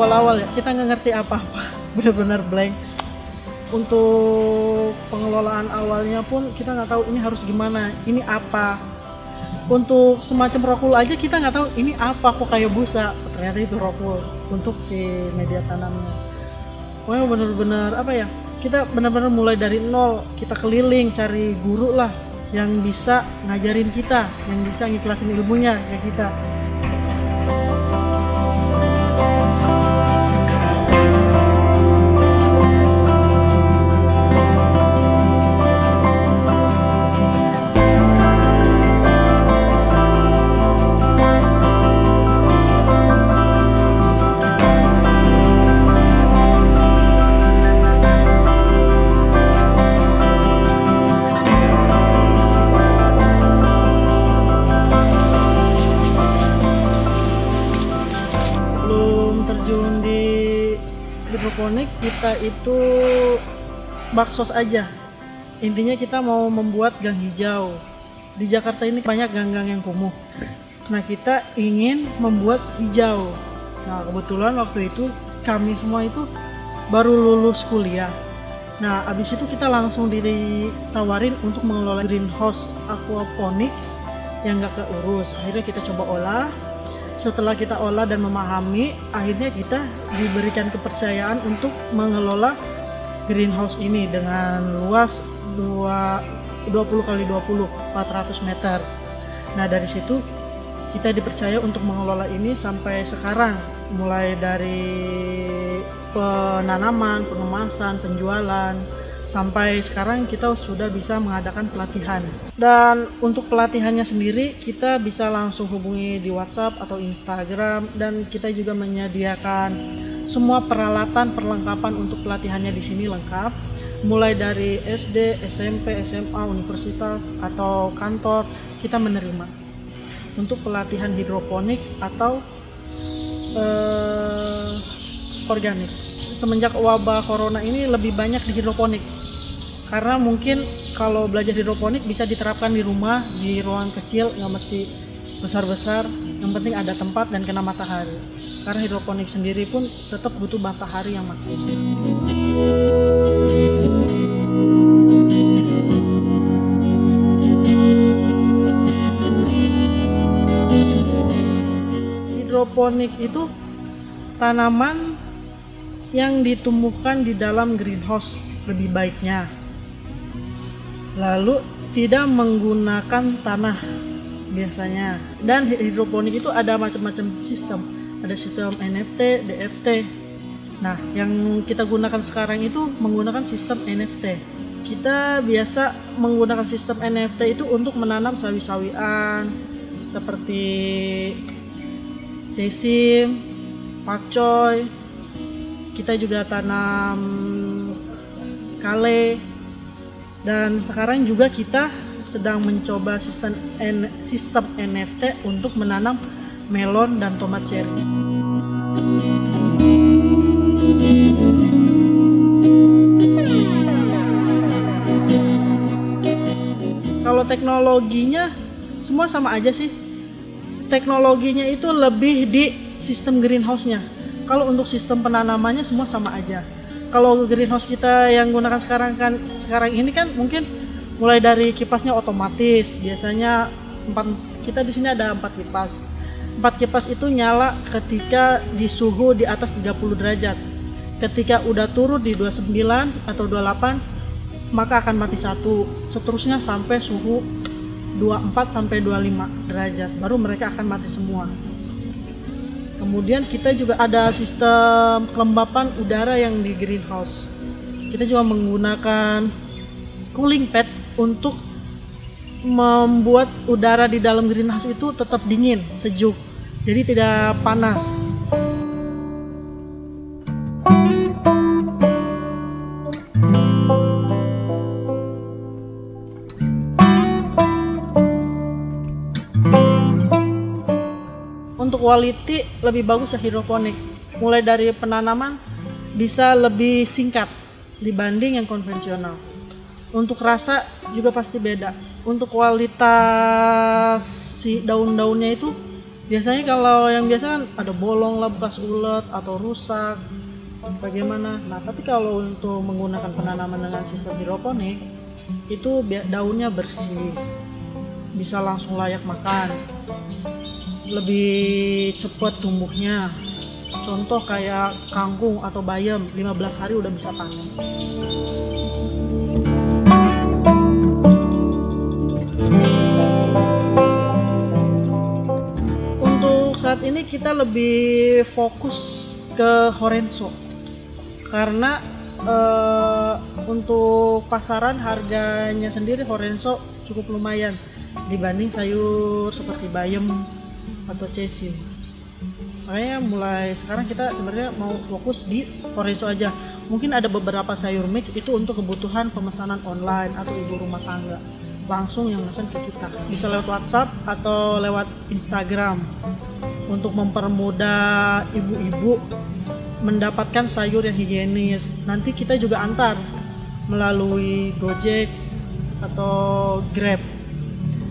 awal-awal ya, kita nggak ngerti apa-apa, benar-benar blank. Untuk pengelolaan awalnya pun kita nggak tahu ini harus gimana, ini apa. Untuk semacam rockwool aja kita nggak tahu ini apa, kok kayak busa, ternyata itu rockwool untuk si media tanamnya. Pokoknya benar-benar apa ya, kita benar-benar mulai dari nol, kita keliling cari guru lah yang bisa ngajarin kita, yang bisa ngiklasin ilmunya kayak kita. Terjun di hidroponik kita itu baksos aja, intinya kita mau membuat gang hijau. Di Jakarta ini banyak gang-gang yang kumuh, nah kita ingin membuat hijau. Nah kebetulan waktu itu kami semua itu baru lulus kuliah. Nah abis itu kita langsung ditawarin untuk mengelola greenhouse aquaponik yang gak keurus. Akhirnya kita coba olah. Setelah kita olah dan memahami, akhirnya kita diberikan kepercayaan untuk mengelola greenhouse ini dengan luas 20 x 20, 400 meter. Nah dari situ kita dipercaya untuk mengelola ini sampai sekarang, mulai dari penanaman, pengemasan, penjualan, sampai sekarang kita sudah bisa mengadakan pelatihan. Dan untuk pelatihannya sendiri kita bisa langsung hubungi di WhatsApp atau Instagram, dan kita juga menyediakan semua peralatan perlengkapan untuk pelatihannya di sini lengkap, mulai dari SD, SMP, SMA, universitas atau kantor kita menerima untuk pelatihan hidroponik atau organik. Semenjak wabah corona ini lebih banyak di hidroponik, karena mungkin kalau belajar hidroponik bisa diterapkan di rumah, di ruang kecil, nggak mesti besar-besar, yang penting ada tempat dan kena matahari. Karena hidroponik sendiri pun tetap butuh matahari yang maksimal. Hidroponik itu tanaman yang ditumbuhkan di dalam greenhouse lebih baiknya, lalu tidak menggunakan tanah biasanya. Dan hidroponik itu ada macam-macam sistem, ada sistem NFT, DFT. Nah yang kita gunakan sekarang itu menggunakan sistem NFT. Kita biasa menggunakan sistem NFT itu untuk menanam sawi-sawian seperti cesim, pakcoy. Kita juga tanam kale, dan sekarang juga kita sedang mencoba sistem NFT untuk menanam melon dan tomat cherry. Kalau teknologinya semua sama aja sih. Teknologinya itu lebih di sistem greenhouse-nya. Kalau untuk sistem penanamannya semua sama aja. Kalau greenhouse kita yang gunakan sekarang ini kan mungkin mulai dari kipasnya otomatis. Biasanya kita di sini ada 4 kipas. 4 kipas itu nyala ketika di suhu di atas 30 derajat. Ketika udah turun di 29 atau 28 maka akan mati satu. Seterusnya sampai suhu 24 sampai 25 derajat baru mereka akan mati semua. Kemudian kita juga ada sistem kelembapan udara yang di greenhouse. Kita juga menggunakan cooling pad untuk membuat udara di dalam greenhouse itu tetap dingin, sejuk, jadi tidak panas. Untuk quality lebih bagus ya hidroponik. Mulai dari penanaman bisa lebih singkat dibanding yang konvensional. Untuk rasa juga pasti beda. Untuk kualitas si daun-daunnya itu Biasanya kalau yang biasa kan ada bolong lah, bekas ulet atau rusak, bagaimana. Nah tapi kalau untuk menggunakan penanaman dengan sistem hidroponik itu daunnya bersih, bisa langsung layak makan, lebih cepat tumbuhnya. Contoh kayak kangkung atau bayam 15 hari udah bisa panen. Untuk saat ini kita lebih fokus ke Horenzo karena untuk pasaran harganya sendiri Horenzo cukup lumayan dibanding sayur seperti bayam atau cesim. Makanya mulai sekarang kita sebenarnya mau fokus di Horenzo aja. Mungkin ada beberapa sayur mix itu untuk kebutuhan pemesanan online atau ibu rumah tangga langsung yang pesan ke kita, bisa lewat WhatsApp atau lewat Instagram untuk mempermudah ibu-ibu mendapatkan sayur yang higienis. Nanti kita juga antar melalui Gojek atau Grab.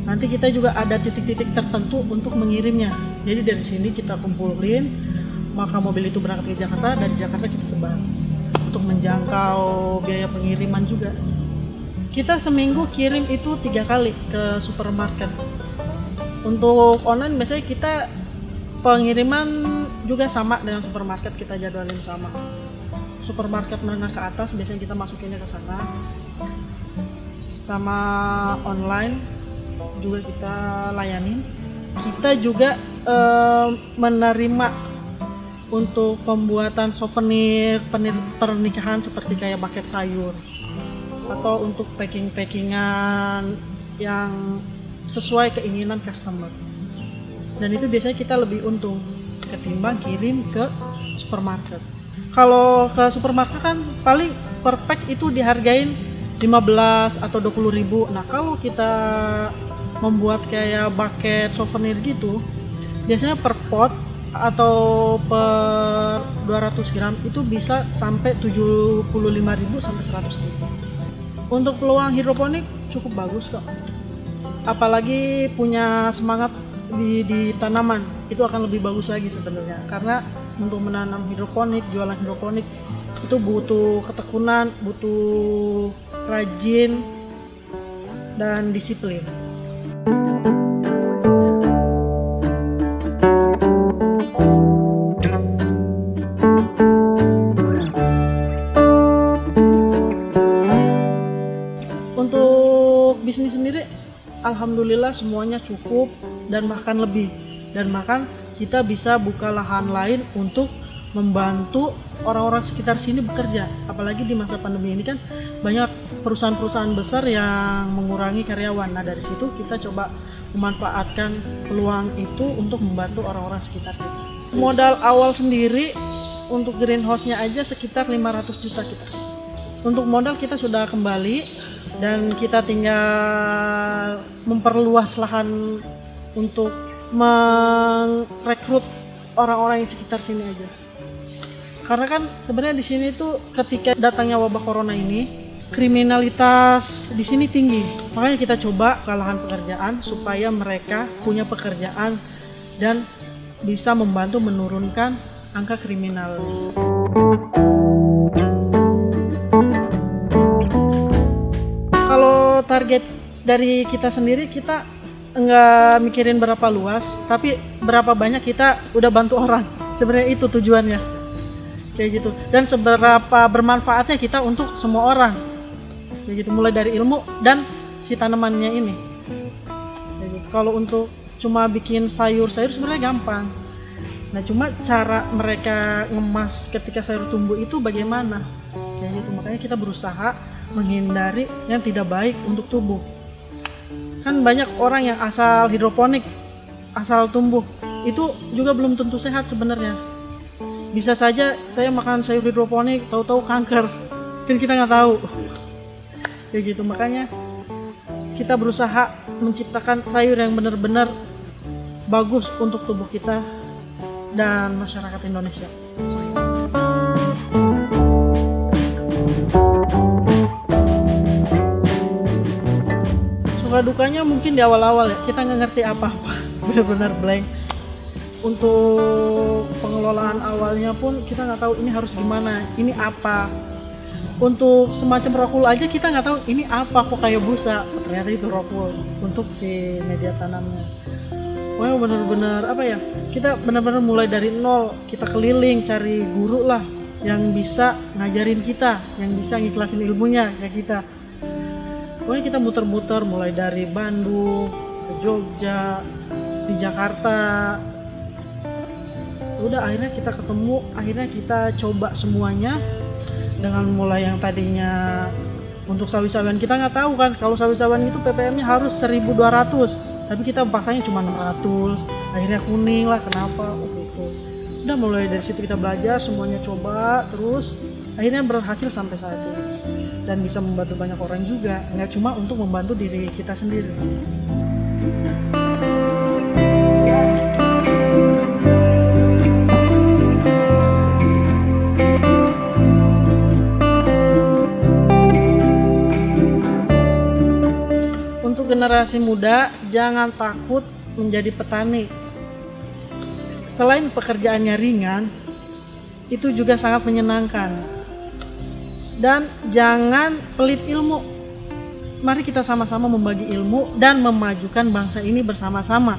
Nanti kita juga ada titik-titik tertentu untuk mengirimnya. Jadi dari sini kita kumpulin, maka mobil itu berangkat ke Jakarta, dari Jakarta kita sebar untuk menjangkau biaya pengiriman juga. Kita seminggu kirim itu 3 kali ke supermarket. Untuk online biasanya kita pengiriman juga sama dengan supermarket, kita jadwalin sama. Supermarket menengah ke atas biasanya kita masukinnya ke sana. Sama online juga kita layanin. Kita juga menerima untuk pembuatan souvenir pernikahan seperti kayak buket sayur atau untuk packing-packingan yang sesuai keinginan customer. Dan itu biasanya kita lebih untung ketimbang kirim ke supermarket. Kalau ke supermarket kan paling per pack itu dihargain 15 atau 20 ribu. Nah kalau kita membuat kayak bucket souvenir gitu, biasanya per pot atau per 200 gram itu bisa sampai 75.000 sampai 100.000. Untuk peluang hidroponik cukup bagus kok, apalagi punya semangat di tanaman itu akan lebih bagus lagi sebenarnya, karena untuk menanam hidroponik, jualan hidroponik itu butuh ketekunan, butuh rajin dan disiplin. Untuk bisnis sendiri alhamdulillah semuanya cukup dan bahkan lebih, dan bahkan kita bisa buka lahan lain untuk membantu orang-orang sekitar sini bekerja. Apalagi di masa pandemi ini kan banyak perusahaan-perusahaan besar yang mengurangi karyawan. Nah dari situ kita coba memanfaatkan peluang itu untuk membantu orang-orang sekitar kita. Modal awal sendiri untuk greenhouse-nya aja sekitar 500 juta kita. Untuk modal kita sudah kembali dan kita tinggal memperluas lahan untuk merekrut orang-orang yang sekitar sini aja. Karena kan sebenarnya di sini tuh ketika datangnya wabah corona ini, kriminalitas di sini tinggi. Makanya kita coba ke lahan pekerjaan supaya mereka punya pekerjaan dan bisa membantu menurunkan angka kriminal. Kalau target dari kita sendiri, kita nggak mikirin berapa luas, tapi berapa banyak kita udah bantu orang. Sebenarnya itu tujuannya, kayak gitu. Dan seberapa bermanfaatnya kita untuk semua orang, kayak gitu. Mulai dari ilmu dan si tanamannya ini. Kayak gitu. Kalau untuk cuma bikin sayur-sayur sebenarnya gampang. Nah cuma cara mereka ngemas ketika sayur tumbuh itu bagaimana, kayak gitu. Makanya kita berusaha menghindari yang tidak baik untuk tubuh. Kan banyak orang yang asal hidroponik, asal tumbuh, itu juga belum tentu sehat sebenarnya. Bisa saja saya makan sayur hidroponik, tahu-tahu kanker, kan kita nggak tahu. Kayak gitu. Makanya kita berusaha menciptakan sayur yang benar-benar bagus untuk tubuh kita dan masyarakat Indonesia. Suka dukanya mungkin di awal-awal ya, kita nggak ngerti apa-apa, benar-benar blank. Untuk pengelolaan awalnya pun kita nggak tahu ini harus gimana, ini apa. Untuk semacam rockwool aja kita nggak tahu ini apa, kok kayak busa, ternyata itu rockwool untuk si media tanamnya. Pokoknya bener-bener apa ya, kita benar-benar mulai dari nol, kita keliling cari guru lah yang bisa ngajarin kita, yang bisa ngikhlasin ilmunya kayak kita. Pokoknya kita muter-muter mulai dari Bandung ke Jogja, di Jakarta. Udah akhirnya kita ketemu, akhirnya kita coba semuanya. Dengan mulai yang tadinya untuk sawi-sawian kita nggak tahu kan, kalau sawi-sawian itu ppm-nya harus 1200, tapi kita pasangnya cuma 600. Akhirnya kuning lah, kenapa gitu. Udah mulai dari situ kita belajar, semuanya coba terus, akhirnya berhasil sampai saat ini dan bisa membantu banyak orang juga, nggak cuma untuk membantu diri kita sendiri. Generasi muda jangan takut menjadi petani. Selain pekerjaannya ringan, itu juga sangat menyenangkan. Dan jangan pelit ilmu. Mari kita sama-sama membagi ilmu dan memajukan bangsa ini bersama-sama.